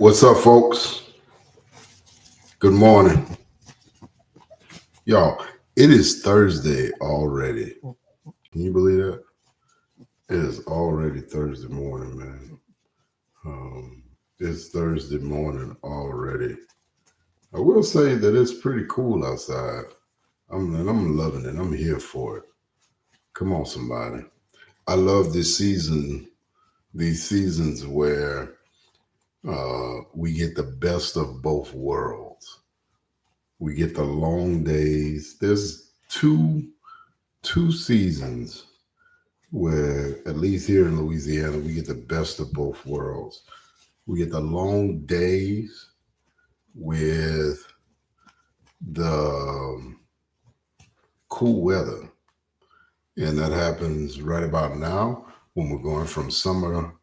What's up, folks? Good morning. Y'all, it is Thursday already. Can you believe that? It is already Thursday morning, man. It's Thursday morning already. I will say that it's pretty cool outside. I'm loving it. I'm here for it. Come on, somebody. I love this season, these seasons where we get the best of both worlds. We get the long days. There's two seasons where, at least here in Louisiana, we get the best of both worlds. We get the long days with the cool weather, and that happens right about now when we're going from summer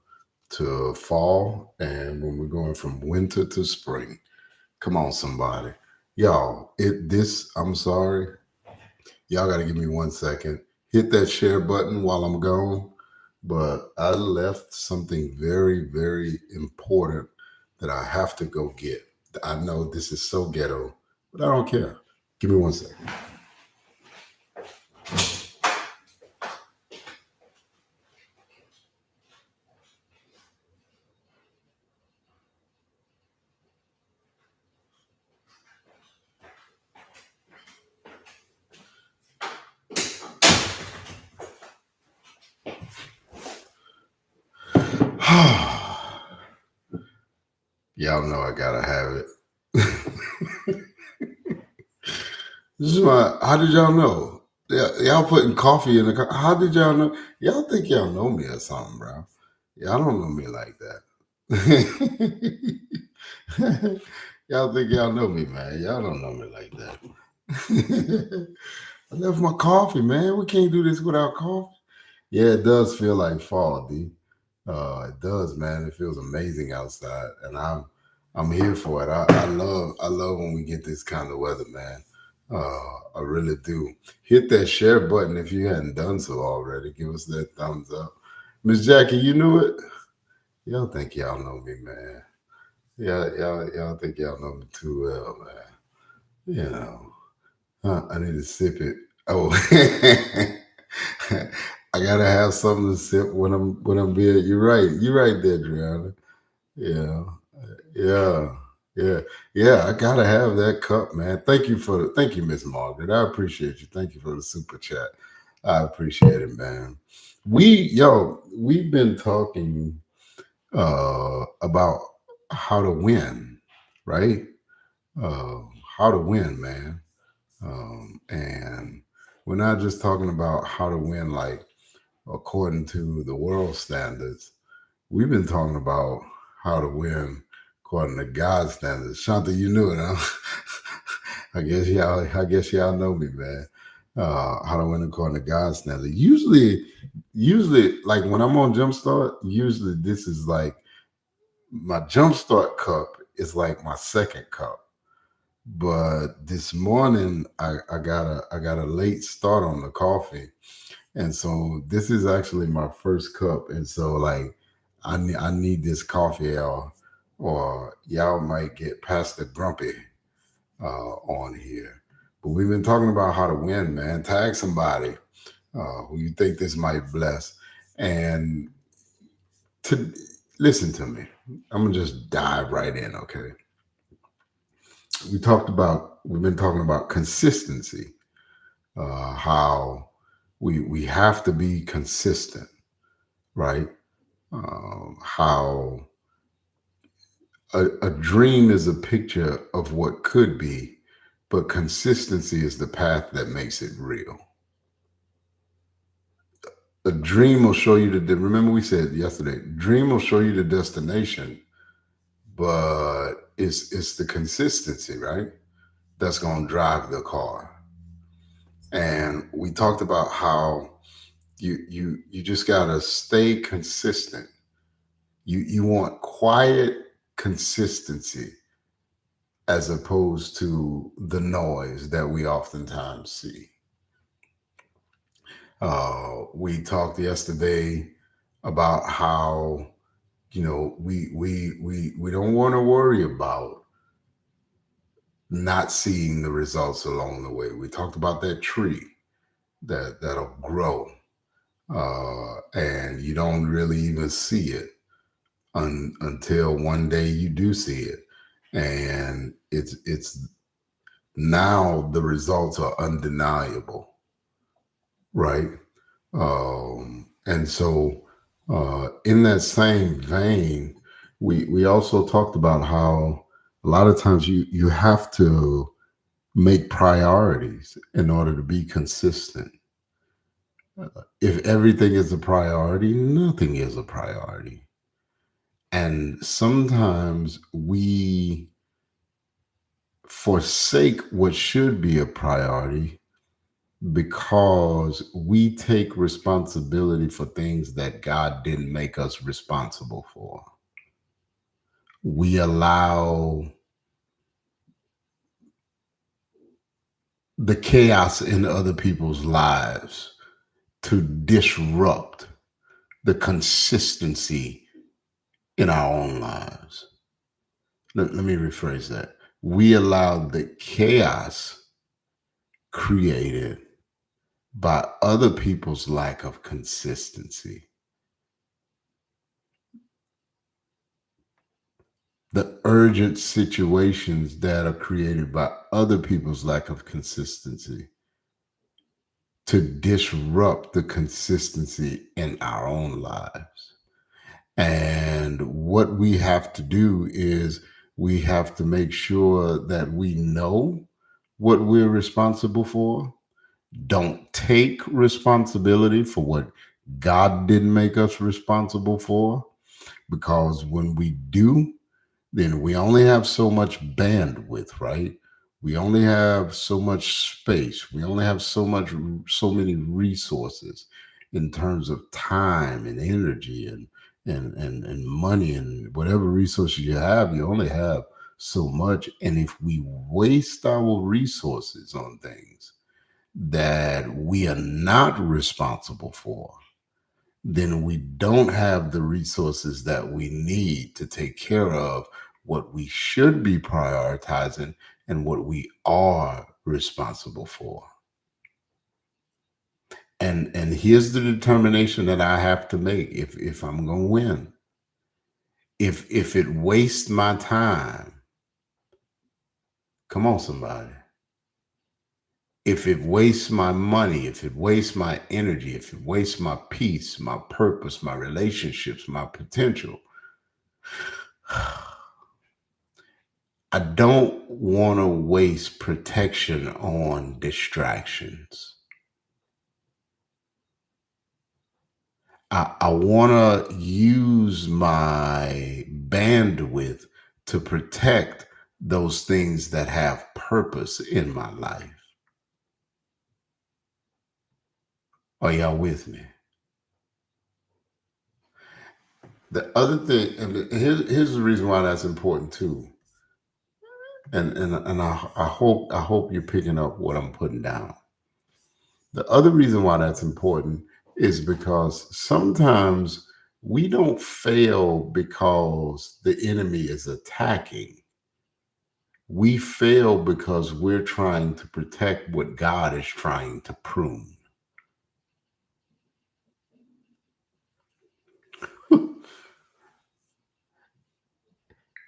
to fall and when we're going from winter to spring. Come on, somebody. Y'all, I'm sorry. Y'all got to give me 1 second. Hit that share button while I'm gone. But I left something very, very important that I have to go get. I know this is so ghetto, but I don't care. Give me 1 second. Y'all know I gotta have it. How did y'all know? Y'all putting coffee in the cup. How did y'all know? Y'all think y'all know me or something, bro? Y'all don't know me like that. Y'all think y'all know me, man. Y'all don't know me like that. I left my coffee, man. We can't do this without coffee. Yeah, it does feel like fall, D. It does, man. It feels amazing outside, and I'm here for it. I love when we get this kind of weather, man. I really do. Hit that share button if you hadn't done so already. Give us that thumbs up. Miss Jackie, you knew it? Y'all think y'all know me, man. Y'all think y'all know me too well, man. You know, I need to sip it. Oh, I gotta have something to sip when I'm being. You're right. You're right there, Driana. Yeah, yeah, yeah, yeah. I gotta have that cup, man. Thank you, Miss Margaret. I appreciate you. Thank you for the super chat. I appreciate it, man. We've been talking about how to win, right? Uh, how to win, man. And we're not just talking about how to win, like according to the world standards. We've been talking about how to win according to God's standards. Shanta, you knew it, huh? I guess y'all know me, man. How to win according to God's standards. Usually, like when I'm on Jumpstart, usually this is like my Jumpstart cup is like my second cup. But this morning I got a late start on the coffee, and so this is actually my first cup, and so like I need this coffee, or y'all might get past the grumpy on here. But we've been talking about how to win, man. Tag somebody who you think this might bless, and to listen to me. I'm gonna just dive right in, okay? We've been talking about consistency, how we have to be consistent, right? How a dream is a picture of what could be, but consistency is the path that makes it real. A dream will show you remember we said yesterday, dream will show you the destination, but it's the consistency, right? That's going to drive the car. And we talked about how you just got to stay consistent. You want quiet consistency as opposed to the noise that we oftentimes see. We talked yesterday about how we don't want to worry about not seeing the results along the way. We talked about that tree that'll grow, and you don't really even see it until one day you do see it, and it's now the results are undeniable, right? And so, in that same vein, we also talked about how a lot of times you have to make priorities in order to be consistent. If everything is a priority, nothing is a priority. And sometimes we forsake what should be a priority because we take responsibility for things that God didn't make us responsible for. We allow the chaos in other people's lives to disrupt the consistency in our own lives. Let me rephrase that. We allow the chaos created by other people's lack of consistency, the urgent situations that are created by other people's lack of consistency to disrupt the consistency in our own lives. And what we have to do is we have to make sure that we know what we're responsible for. Don't take responsibility for what God didn't make us responsible for. Because when we do, then we only have so much bandwidth, right? We only have so much space. We only have so many resources in terms of time and energy and money and whatever resources you have. You only have so much. And if we waste our resources on things that we are not responsible for, then we don't have the resources that we need to take care of what we should be prioritizing and what we are responsible for. And here's the determination that I have to make if I'm going to win. If it wastes my time, come on, somebody. If it wastes my money, if it wastes my energy, if it wastes my peace, my purpose, my relationships, my potential, I don't want to waste protection on distractions. I want to use my bandwidth to protect those things that have purpose in my life. Are y'all with me? The other thing, and here's the reason why that's important too. And I hope you're picking up what I'm putting down. The other reason why that's important is because sometimes we don't fail because the enemy is attacking. We fail because we're trying to protect what God is trying to prune.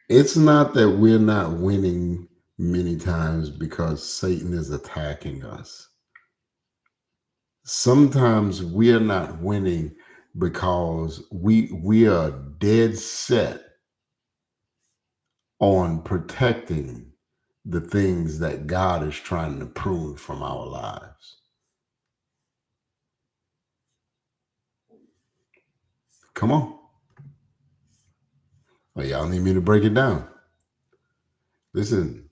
It's not that we're not winning many times because Satan is attacking us. Sometimes we are not winning because we are dead set on protecting the things that God is trying to prune from our lives. Come on. Well, y'all need me to break it down. Listen,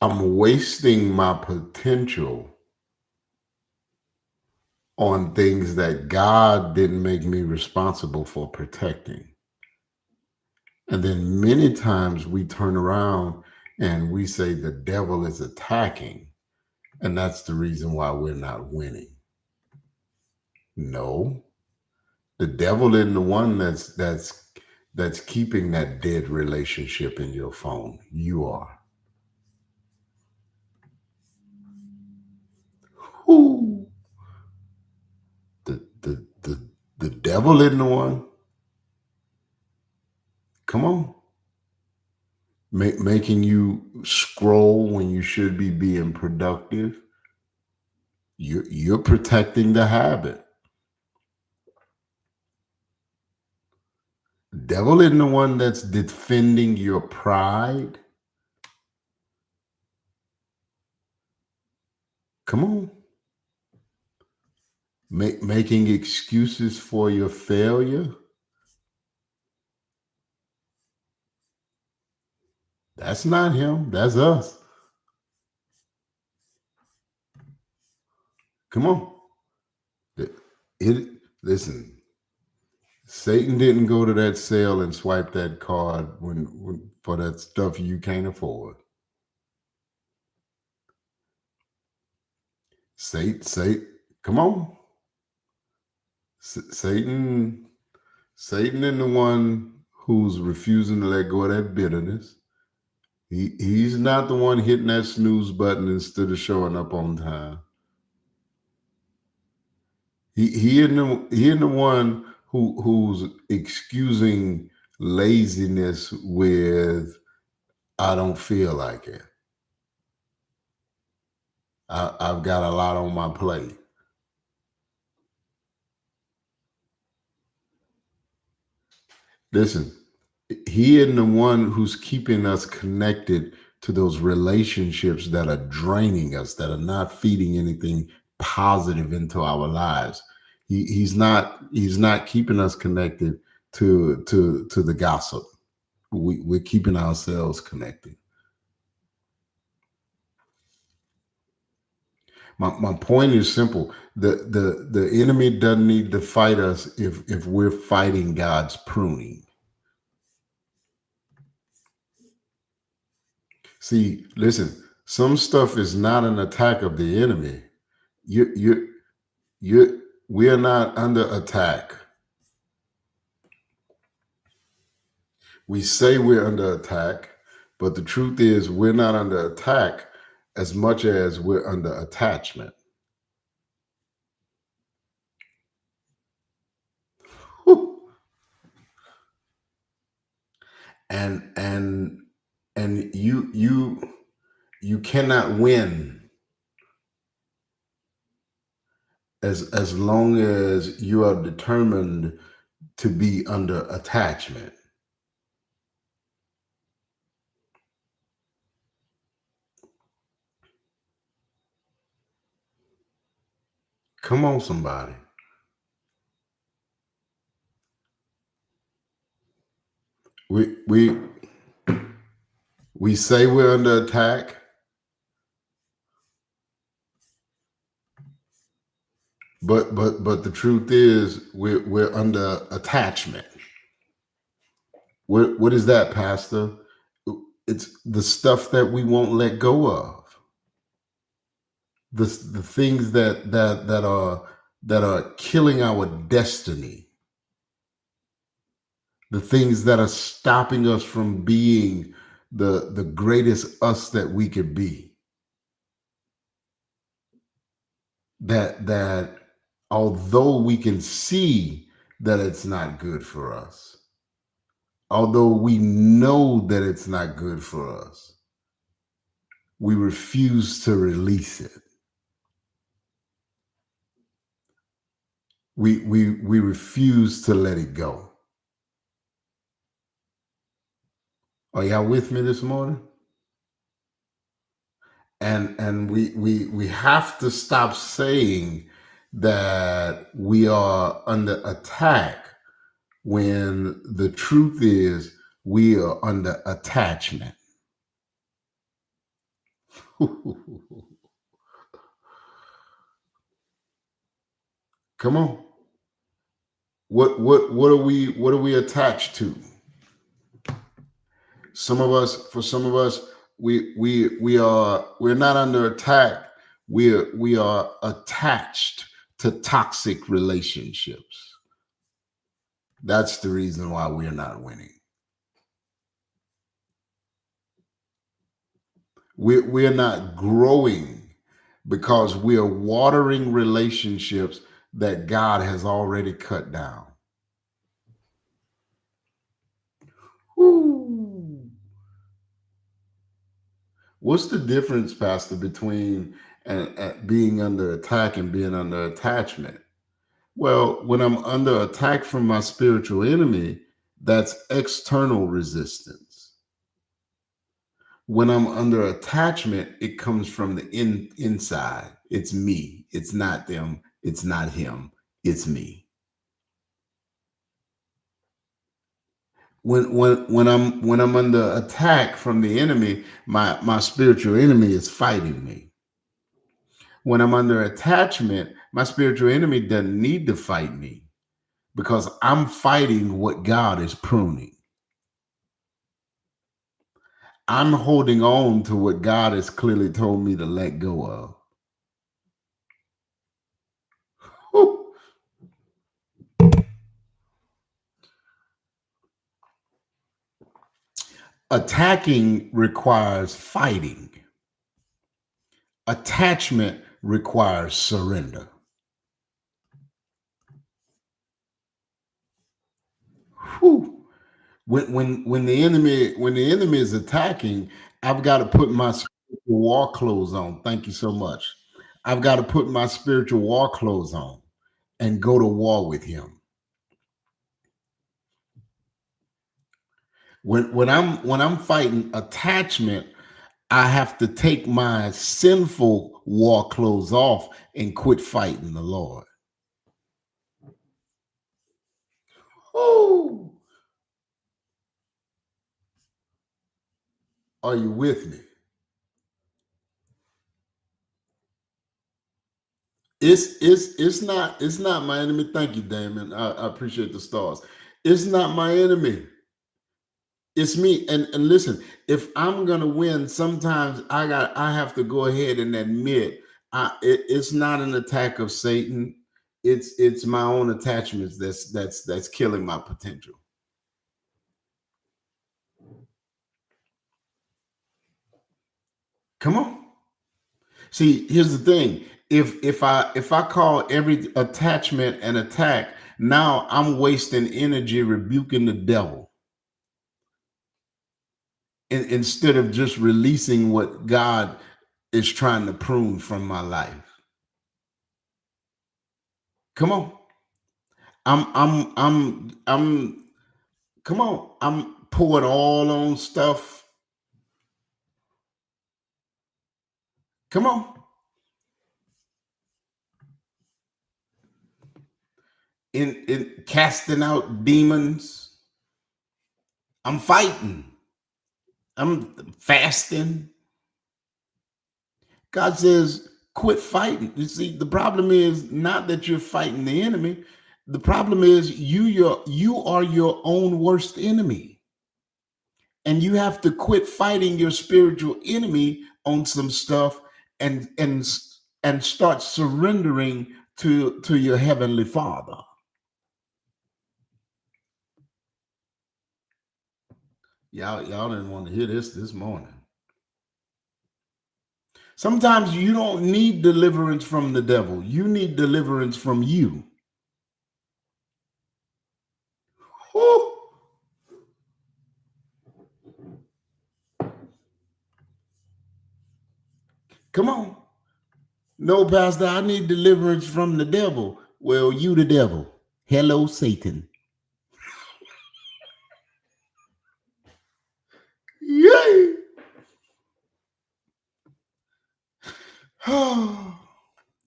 I'm wasting my potential on things that God didn't make me responsible for protecting. And then many times we turn around and we say the devil is attacking. And that's the reason why we're not winning. No, the devil isn't the one that's keeping that dead relationship in your phone. You are. Who? The devil isn't the one. Come on. Making you scroll when you should be being productive. You're protecting the habit. Devil isn't the one that's defending your pride. Come on. Making excuses for your failure. That's not him. That's us. Come on. It listen. Satan didn't go to that sale and swipe that card when for that stuff you can't afford. Satan, come on. Satan, Satan is the one who's refusing to let go of that bitterness. He's not the one hitting that snooze button instead of showing up on time. He ain't the one who's excusing laziness with I don't feel like it. I've got a lot on my plate. Listen, he isn't the one who's keeping us connected to those relationships that are draining us, that are not feeding anything positive into our lives. He's not keeping us connected to the gossip. We're keeping ourselves connected. My point is simple. The enemy doesn't need to fight us if we're fighting God's pruning. See, listen, some stuff is not an attack of the enemy. You you we are not under attack. We say we're under attack, but the truth is we're not under attack as much as we're under attachment. Whew. And and you cannot win as long as you are determined to be under attachment. Come on, somebody. We we say we're under attack, but the truth is we're under attachment. What is that, Pastor? It's the stuff that we won't let go of. The things that are killing our destiny. The things that are stopping us from being the greatest us that we could be. That although we can see that it's not good for us, although we know that it's not good for us, we refuse to release it. We refuse to let it go. Are y'all with me this morning? And we have to stop saying that we are under attack when the truth is we are under attachment. Come on. What are we attached to? For some of us, we're not under attack. We are attached to toxic relationships. That's the reason why we're not winning. We're not growing because we are watering relationships that God has already cut down. Woo. What's the difference, Pastor, between being under attack and being under attachment? Well, when I'm under attack from my spiritual enemy, that's external resistance. When I'm under attachment, it comes from the inside. It's me. It's not them. It's not him. It's me. When I'm under attack from the enemy, my spiritual enemy is fighting me. When I'm under attachment, my spiritual enemy doesn't need to fight me because I'm fighting what God is pruning. I'm holding on to what God has clearly told me to let go of. Whew. Attacking requires fighting. Attachment requires surrender. Whew. When the enemy is attacking, I've got to put my spiritual war clothes on. Thank you so much. I've got to put my spiritual war clothes on and go to war with him. When I'm fighting attachment, I have to take my sinful war clothes off and quit fighting the Lord. Oh, are you with me? It's not my enemy. Thank you, Damon. I appreciate the stars. It's not my enemy. It's me. And listen, if I'm gonna win, sometimes I have to go ahead and admit it's not an attack of Satan. It's my own attachments that's killing my potential. Come on. See, here's the thing. If I call every attachment an attack, now I'm wasting energy rebuking the devil instead of just releasing what God is trying to prune from my life. Come on. I'm come on. I'm pouring all on stuff. Come on. In casting out demons. I'm fighting. I'm fasting. God says, quit fighting. You see, the problem is not that you're fighting the enemy. The problem is you are your own worst enemy. And you have to quit fighting your spiritual enemy on some stuff and start surrendering to your heavenly Father. Y'all didn't want to hear this morning. Sometimes you don't need deliverance from the devil. You need deliverance from you. Woo! Come on. No, Pastor, I need deliverance from the devil. Well, you the devil. Hello, Satan. Yay!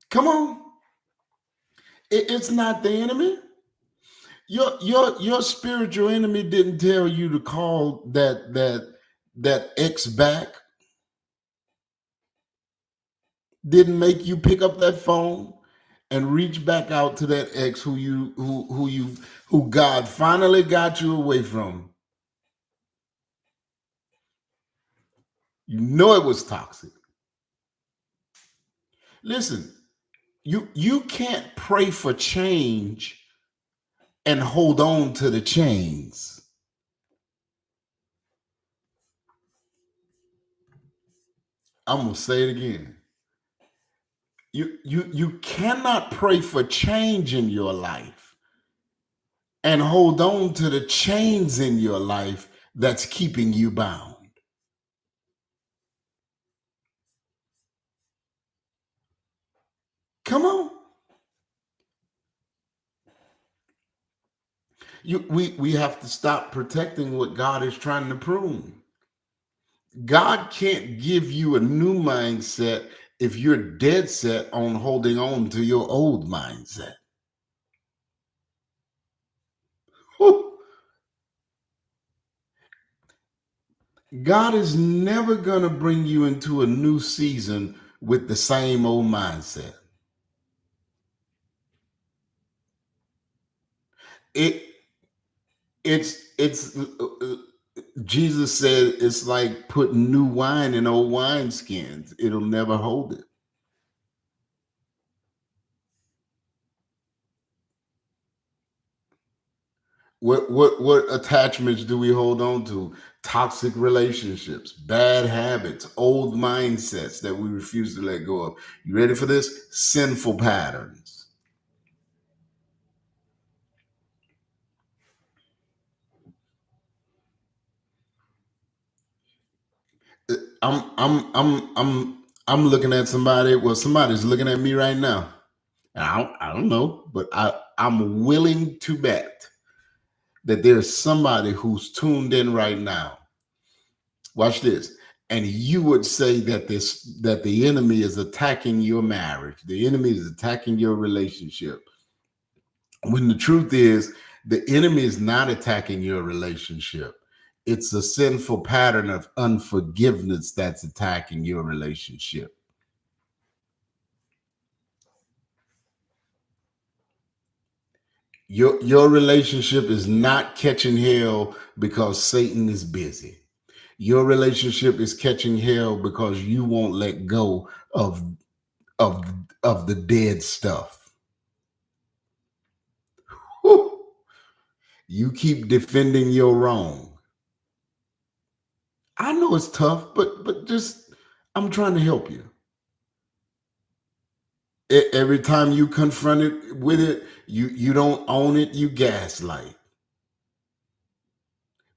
Come on. It's not the enemy. Your spiritual enemy didn't tell you to call that ex back. Didn't make you pick up that phone and reach back out to that ex who God finally got you away from. You know it was toxic. Listen, You can't pray for change and hold on to the chains. I'm gonna say it again. You cannot pray for change in your life and hold on to the chains in your life that's keeping you bound. Come on. We have to stop protecting what God is trying to prune. God can't give you a new mindset if you're dead set on holding on to your old mindset. Whew. God is never going to bring you into a new season with the same old mindset. It it's Jesus said it's like putting new wine in old wineskins. It'll never hold it. What attachments do we hold on to? Toxic relationships, bad habits, old mindsets that we refuse to let go of. You ready for this? Sinful patterns. I'm looking at somebody. Well, somebody's looking at me right now. And I don't know, but I'm willing to bet that there's somebody who's tuned in right now. Watch this. And you would say that the enemy is attacking your marriage. The enemy is attacking your relationship. When the truth is, the enemy is not attacking your relationship. It's a sinful pattern of unforgiveness that's attacking your relationship. Your relationship is not catching hell because Satan is busy. Your relationship is catching hell because you won't let go of of the dead stuff. Whew. You keep defending your wrong. I know it's tough, but just I'm trying to help you. Every time you confront it with it, you don't own it, you gaslight.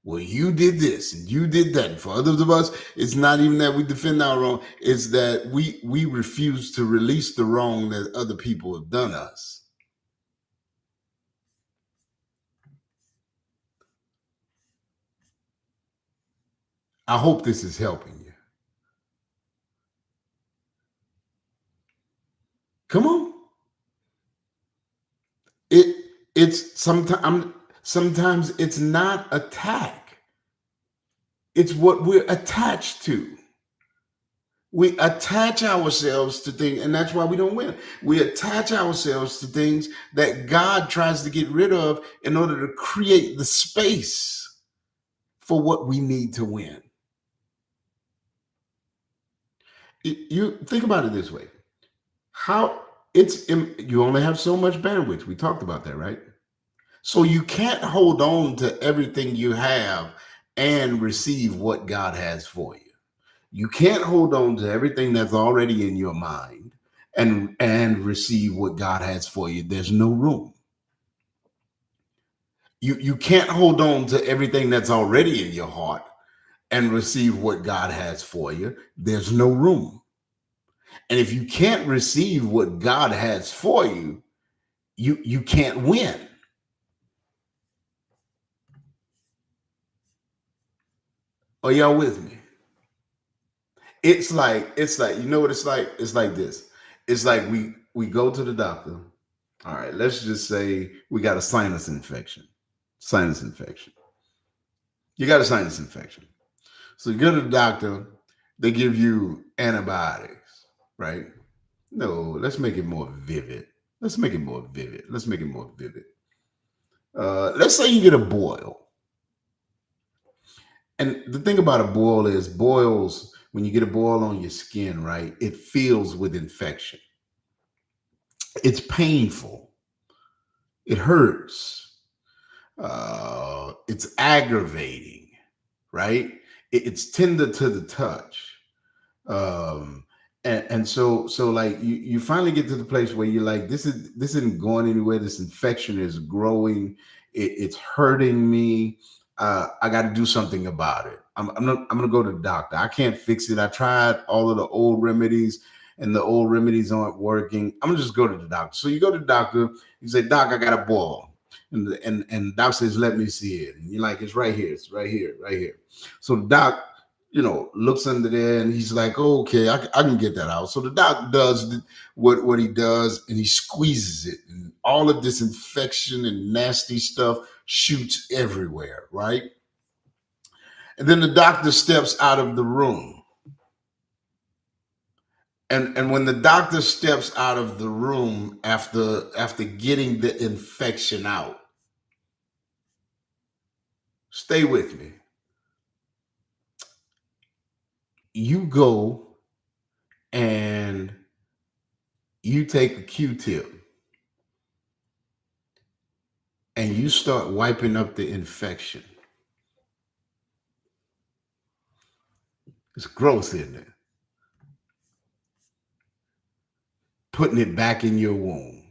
Well, you did this and you did that. And for others of us, it's not even that we defend our wrong, it's that we refuse to release the wrong that other people have done us. I hope this is helping you. Come on. It it's sometimes it's not attack. It's what we're attached to. We attach ourselves to things, and that's why we don't win. We attach ourselves to things that God tries to get rid of in order to create the space for what we need to win. You think about it this way: how you only have so much bandwidth. We talked about that, right? So you can't hold on to everything you have and receive what God has for you. You can't hold on to everything that's already in your mind and receive what God has for you. There's no room. You can't hold on to everything that's already in your heart and receive what God has for you. There's no room. And if you can't receive what God has for you, you can't win. Are y'all with me? It's like you know what it's like? It's like this. It's like we go to the doctor. All right, let's just say we got a sinus infection. Sinus infection. You got a sinus infection. So you go to the doctor, they give you antibiotics, right? No, let's make it more vivid. Let's make it more vivid. Let's make it more vivid. Let's say you get a boil. And the thing about a boil is boils, when you get a boil on your skin, right, it fills with infection. It's painful. It hurts. It's aggravating, right? It's tender to the touch. um and so like you finally get to the place where you're like, this isn't going anywhere. This infection is growing. It's hurting me. I got to do something about it. I'm gonna go to the doctor. I can't fix it. I tried all of the old remedies, and the old remedies aren't working. I'm gonna just go to the doctor. So you go to the doctor. You say, Doc, I got a boil. And doc says, let me see it. And you're like, it's right here. It's right here. Right here. So the doc, looks under there, and he's like, oh, okay, I can get that out. So the doc does what he does, and he squeezes it, and all of this infection and nasty stuff shoots everywhere, right? And then the doctor steps out of the room. And when the doctor steps out of the room after getting the infection out, stay with me. You go and you take a Q-tip and you start wiping up the infection. It's gross, isn't it? Putting it back in your womb.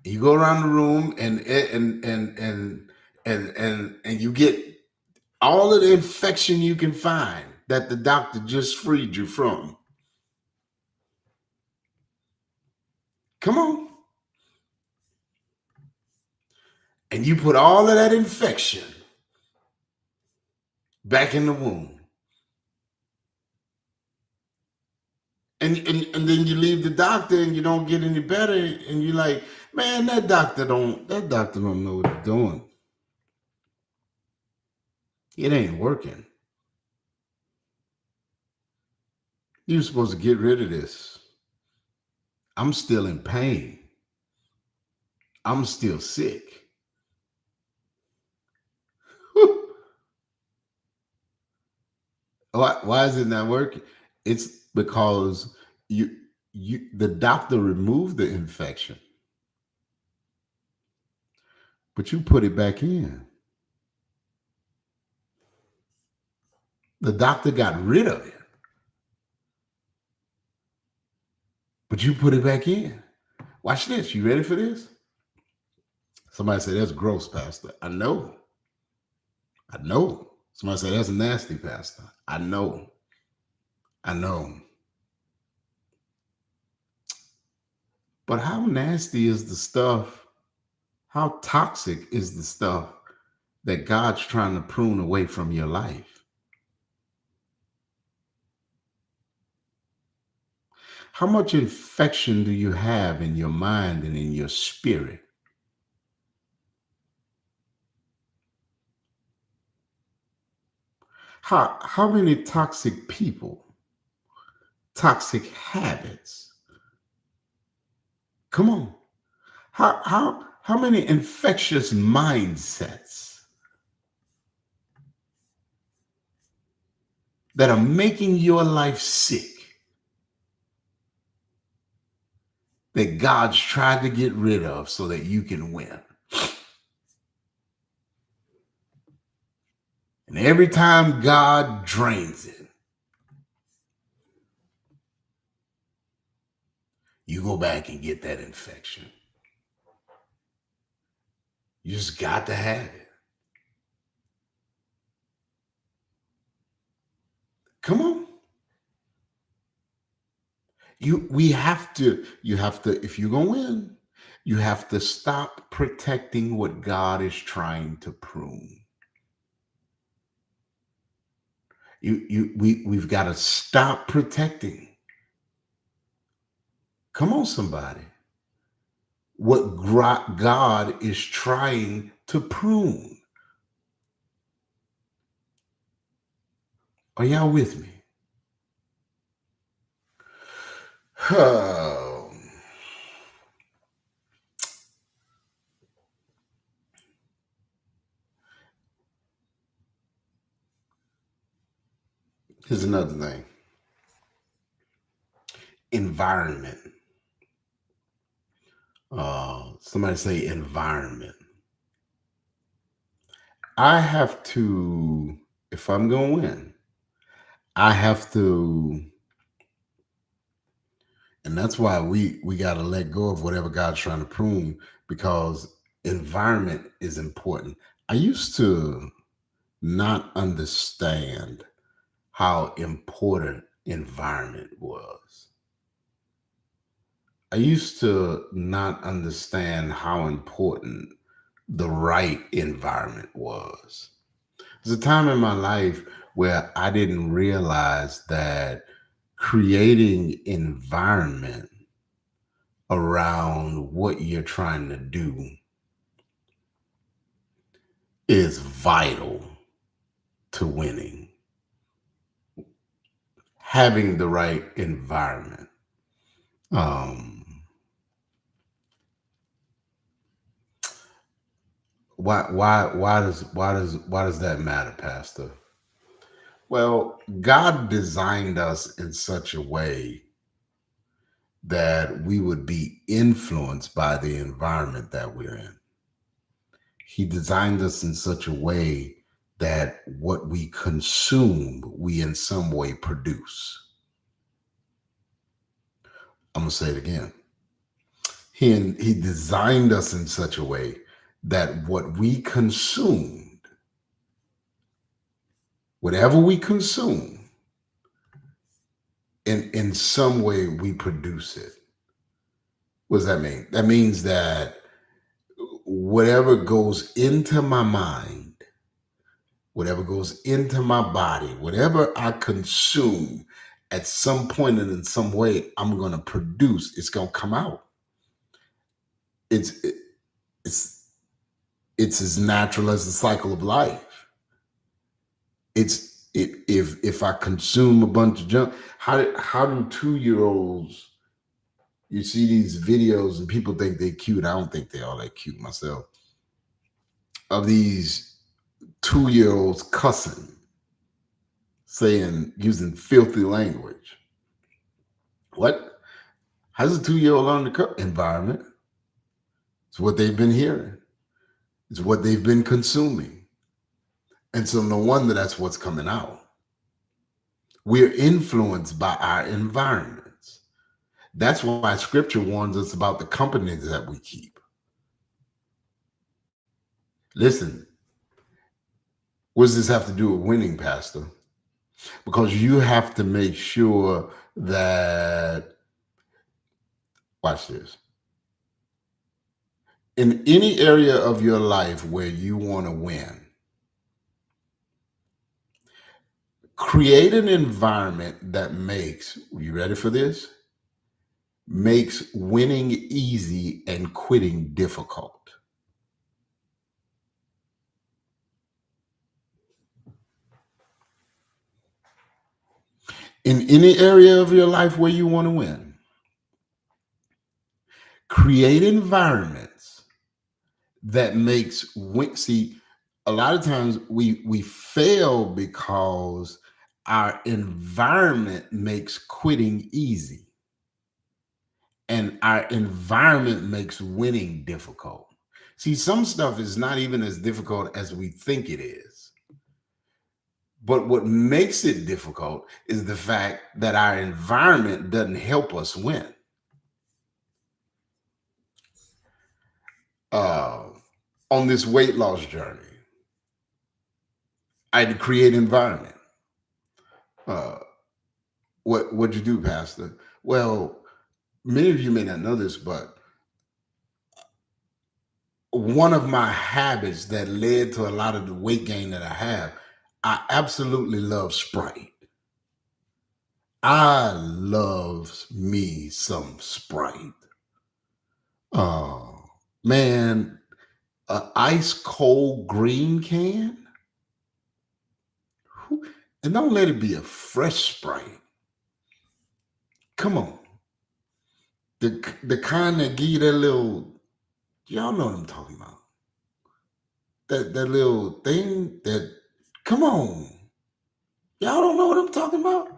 You go around the room and you get all of the infection you can find that the doctor just freed you from. Come on. And you put all of that infection back in the womb. And then you leave the doctor and you don't get any better, and you're like, man, that doctor don't know what he's doing. It ain't working. You're supposed to get rid of this. I'm still in pain. I'm still sick. Why is it not working? It's because the doctor removed the infection, but you put it back in. The doctor got rid of it, but you put it back in. Watch this. You ready for this? Somebody said, that's gross, Pastor. I know. I know. Somebody said, that's nasty, Pastor. I know. I know. But how nasty is the stuff? How toxic is the stuff that God's trying to prune away from your life? How much infection do you have in your mind and in your spirit? How many toxic people, toxic habits? Come on. How many infectious mindsets that are making your life sick that God's tried to get rid of so that you can win? And every time God drains it, you go back and get that infection. You just got to have it. Come on. You have to, if you're going to win, you have to stop protecting what God is trying to prune. We've got to stop protecting. Come on, somebody. What God is trying to prune. Are y'all with me? Oh. Here's another thing. environment. Somebody say environment. I have to, if I'm going to win, I have to, and that's why we got to let go of whatever God's trying to prune, because environment is important. I used to not understand how important environment was. I used to not understand how important the right environment was. There's a time in my life where I didn't realize that creating environment around what you're trying to do is vital to winning. Having the right environment. Um, why does that matter, Pastor? Well, God designed us in such a way that we would be influenced by the environment that we're in. He designed us in such a way that what we consume, we in some way produce. I'm going to say it again. He designed us in such a way that what we consumed, whatever we consume, in some way we produce it. What does that mean? That means that whatever goes into my mind, whatever goes into my body, whatever I consume, at some point and in some way, I'm going to produce. It's going to come out. It's it, it's it's as natural as the cycle of life. If I consume a bunch of junk, how do 2-year-olds? You see these videos and people think they're cute. I don't think they're all that cute myself. Of these 2-year-olds cussing, saying, using filthy language. What? How's a 2-year-old learn the environment? It's what they've been hearing. It's what they've been consuming. And so no wonder that's what's coming out. We're influenced by our environments. That's why scripture warns us about the companies that we keep. Listen, what does this have to do with winning, Pastor? Because you have to make sure that, watch this, in any area of your life where you want to win, create an environment that makes, you ready for this? Makes winning easy and quitting difficult. In any area of your life where you want to win, create environments that makes win. See, a lot of times we fail because our environment makes quitting easy, and our environment makes winning difficult. See, some stuff is not even as difficult as we think it is. But what makes it difficult is the fact that our environment doesn't help us win. Uh, on this weight loss journey, I had to create environment. Uh, what'd you do, Pastor? Well, many of you may not know this, but one of my habits that led to a lot of the weight gain that I have, I absolutely love Sprite. I love me some Sprite. Oh man, an ice cold green can, and don't let it be a fresh Sprite. Come on, the kind that give you that little, y'all know what I'm talking about. That little thing that, come on, y'all don't know what I'm talking about.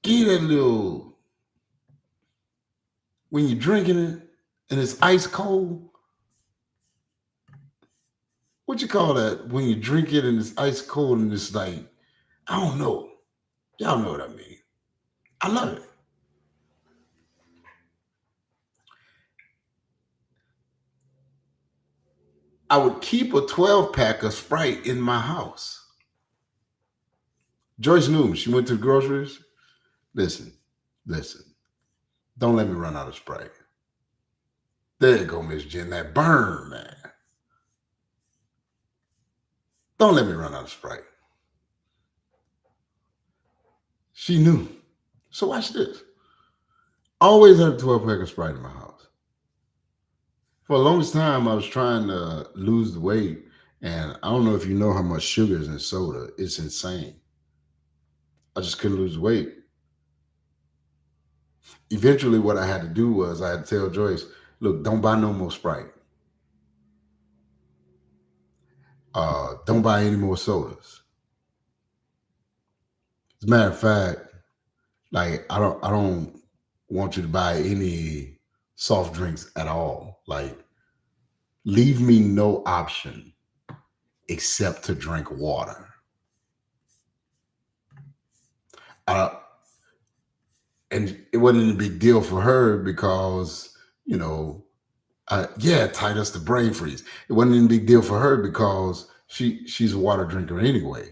Get that little, when you're drinking it and it's ice cold. What you call that when you drink it and it's ice cold and it's like, I don't know. Y'all know what I mean. I love it. I would keep a 12 pack of Sprite in my house. Joyce knew she went to the groceries. Listen, listen. Don't let me run out of Sprite. There you go, Miss Jen. That burn, man. Don't let me run out of Sprite. She knew. So watch this. Always have a 12 pack of Sprite in my house. For the longest time, I was trying to lose the weight. And I don't know if you know how much sugar is in soda. It's insane. I just couldn't lose weight. Eventually, what I had to do was I had to tell Joyce, look, don't buy no more Sprite. Don't buy any more sodas. As a matter of fact, like I don't want you to buy any soft drinks at all. Like, leave me no option except to drink water. Uh, and it wasn't a big deal for her because, you know, yeah, it tied us to brain freeze. It wasn't a big deal for her because she's a water drinker anyway.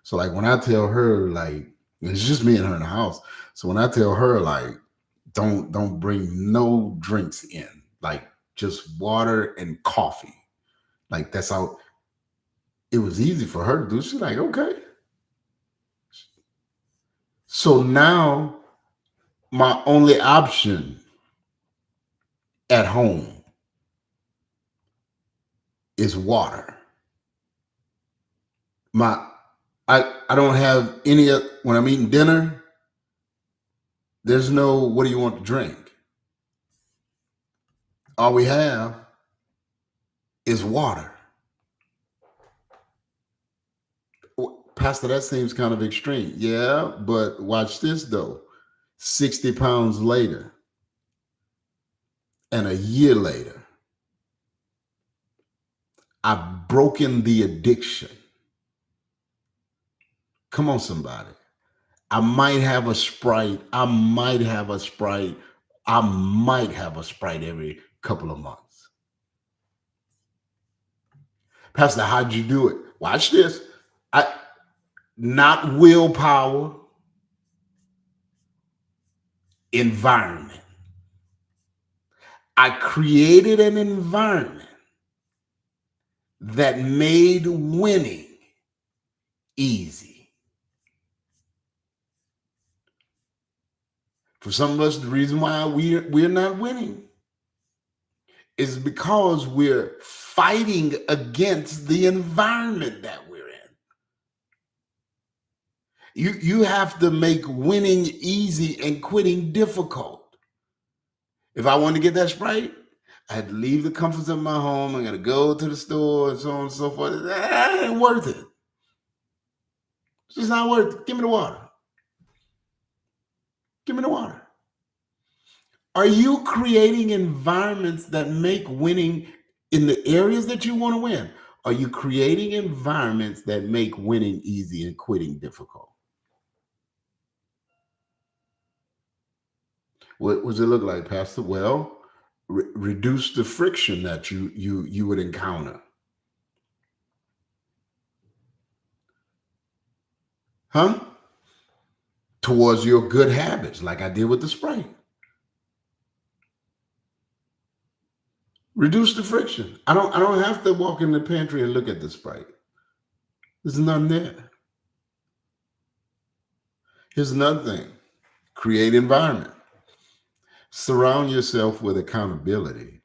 So like when I tell her like it's just me and her in the house. So when I tell her like don't bring no drinks in, like just water and coffee. Like that's how it was easy for her to do. She's like, okay. So now my only option at home is water. My I don't have any when I'm eating dinner, there's no what do you want to drink? All we have is water. Pastor, that seems kind of extreme. Yeah, but watch this though. 60 pounds later and a year later, I've broken the addiction. Come on, somebody. I might have a Sprite. I might have a Sprite. I might have a Sprite every couple of months. Pastor, how'd you do it? Watch this. I not willpower, environment. I created an environment that made winning easy. For some of us, the reason why we're not winning is because we're fighting against the environment that we're in. You have to make winning easy and quitting difficult. If I want to get that Sprite, I had to leave the comforts of my home. I got to go to the store and so on and so forth. That ain't worth it. It's just not worth it. Give me the water. Give me the water. Are you creating environments that make winning in the areas that you want to win? Are you creating environments that make winning easy and quitting difficult? What does it look like, Pastor? Well, reduce the friction that you would encounter. Huh? Towards your good habits, like I did with the Sprite. Reduce the friction. I don't have to walk in the pantry and look at the Sprite. There's nothing there. Here's another thing. Create environment. Surround yourself with accountability.